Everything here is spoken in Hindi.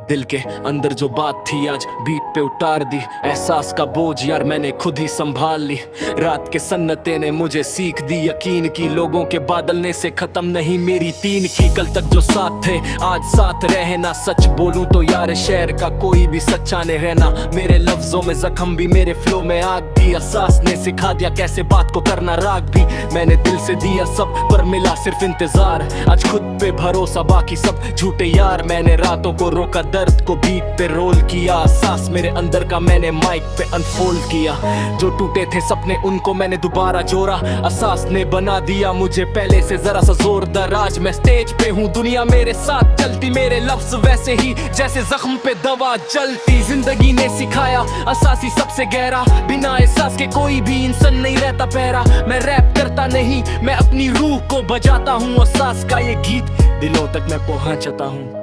दिल के अंदर जो बात थी आज बीट पे उतार दी। एहसास का बोझ यार मैंने खुद ही संभाल ली। रात के सन्नते ने मुझे सीख दी यकीन की, लोगों के बादलने से खत्म नहीं मेरी तीन की। कल तक जो साथ थे आज साथ रहना, सच बोलूं तो यार शहर का कोई भी सच्चा नहीं रहना। मेरे लफ्जों में जख्म भी, मेरे फ्लो में आग भी, एहसास ने सिखा दिया कैसे बात को करना राग भी। मैंने दिल से दिया सब पर मिला सिर्फ इंतजार, आज खुद पे भरोसा बाकी सब झूठे यार। मैंने रातों को रोका, दर्द को बीट पे रोल किया, एहसास मेरे अंदर का मैंने माइक पे अनफोल्ड किया। जो टूटे थे सपने उनको मैंने दोबारा जोड़ा, एहसास ने बना दिया मुझे पहले से जरा सा जोरदार। आज मैं स्टेज पे हूँ, दुनिया मेरे साथ चलती, मेरे लफ्ज वैसे ही जैसे जख्म पे दवा जलती। जिंदगी ने सिखाया एहसास ही सबसे गहरा, बिना एहसास के कोई भी इंसान नहीं रहता पैरा। मैं रैप करता नहीं, मैं अपनी रूह को बजाता हूँ, एहसास का ये गीत दिलों तक मैं पहुंचाता हूँ।